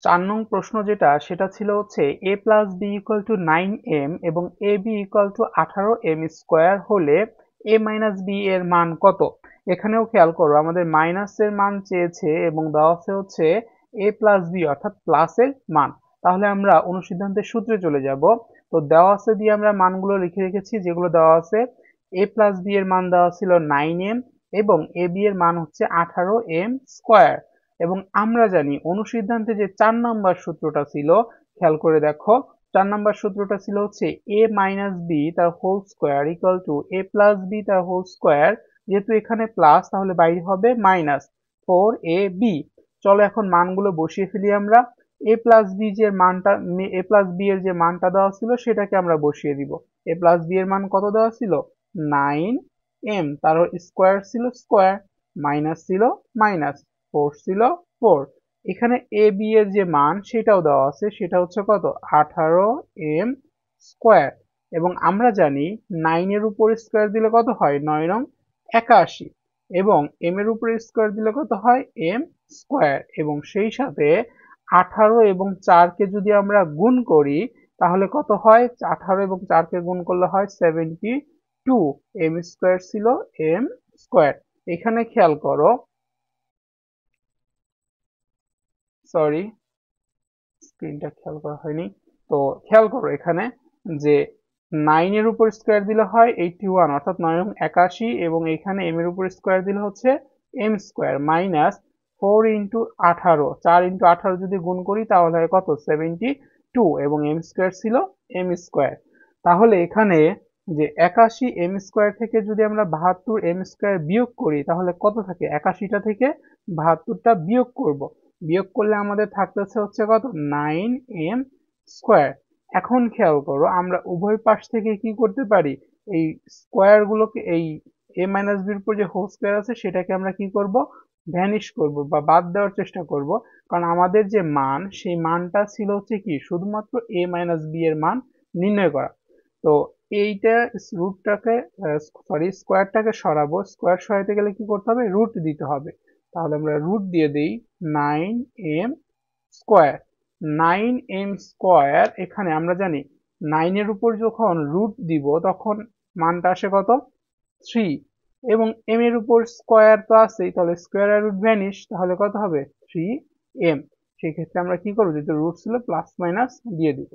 4 নং প্রশ্ন যেটা সেটা ছিল হচ্ছে a plus B equal to 9m এবং A B equal to 18m square হলে a মাইনাস বি এর মান কত। এখানেও খেয়াল করো আমাদের মাইনাসের মান চেয়েছে এবং দেওয়া আছে হচ্ছে a প্লাস বি অর্থাৎ প্লাসের মান। তাহলে আমরা অনুসিদ্ধান্তের সূত্রে চলে যাব। তো দেওয়া আছে দিয়ে আমরা মানগুলো লিখে রেখেছি যেগুলো দেওয়া আছে। a প্লাস বি এর মান দেওয়া ছিল 9m এবং এ বি এর মান হচ্ছে 18m স্কোয়ার। এবং আমরা জানি অনুসিদ্ধান্তে যে 4 নাম্বার সূত্রটা ছিল, খেয়াল করে দেখো 4 নাম্বার সূত্রটা ছিল হচ্ছে a মাইনাস বি তার whole square equal to a plus B তার হোল স্কোয়ার। যেহেতু এখানে প্লাস তাহলে বাইরে হবে মাইনাস 4ab। চলো এখন মানগুলো বসিয়ে ফেলি আমরা। a প্লাস বি যে মানটা a প্লাস বি এর যে মানটা দেওয়া ছিল সেটাকে আমরা বসিয়ে দিব। a প্লাস বি এর মান কত দেওয়া ছিল? 9m, তার স্কোয়ার ছিল স্কোয়ার, মাইনাস ছিল মাইনাস, 4 ছিল 4। এখানে এ বি এর যে মান সেটাও দেওয়া আছে, সেটা হচ্ছে কত? 18m square. এবং আমরা জানি 9 এর উপর স্কোয়ার দিলে কত হয়? 9 নং 81। এবং m এর উপর স্কোয়ার দিলে কত হয়? m square. এবং সেই সাথে 18 এবং 4 কে যদি আমরা গুণ করি তাহলে কত হয়? 18 এবং 4 কে গুণ করলে হয় 72। m স্কোয়ার ছিল m স্কোয়ার। এখানে খেয়াল করো, সরি স্ক্রিনটা খেয়াল করা হয়নি। তো খেয়াল করো এখানে যে 9 এর উপর স্কোয়ার দিলে হয় 81 অর্থাৎ 9 এবং 81, এবং এখানে m এর উপর স্কোয়ার দিলে হচ্ছে m square minus 4 into 18, 4 into 18 যদি গুণ করি তাহলে হয় কত? 72। এবং m স্কোয়ার ছিল m স্কোয়ার। তাহলে এখানে যে 81 m স্কোয়ার থেকে যদি আমরা 72 m স্কোয়ার বিয়োগ করি তাহলে কত থাকে? 81টা থেকে 72টা বিয়োগ করব। বিয়োগ করলে আমাদের থাকতেছে হচ্ছে কত? 9m square. এখন খেয়াল করো আমরা উভয় পাশ থেকে কি করতে পারি? এই স্কোয়ার গুলোকে, এই a মাইনাস বির উপর যে হোল স্কোয়ার আছে সেটাকে আমরা কি করব? ভ্যানিশ করব বা বাদ দেওয়ার চেষ্টা করব। কারণ আমাদের যে মান সেই মানটা ছিল হচ্ছে কি শুধুমাত্র a মাইনাস বি এর মান নির্ণয় করা। তো এইটা রুটটাকে, সরি স্কোয়ারটাকে সরাবো। স্কোয়ার সরাতে গেলে কি করতে হবে? রুট দিতে হবে। তাহলে আমরা রুট দিয়ে দিই 9m স্কোয়ার। 9m স্কোয়ার, এখানে আমরা জানি 9 এর উপর যখন রুট দিব তখন মানটা আসে কত? 3। এবং m এর উপর স্কোয়ার তো আছেই, তাহলে স্কোয়ার আর রুট ভ্যানিশ, তাহলে কত হবে? 3m। সেক্ষেত্রে আমরা কি করবো? যেহেতু রুট ছিল প্লাস মাইনাস দিয়ে দিব।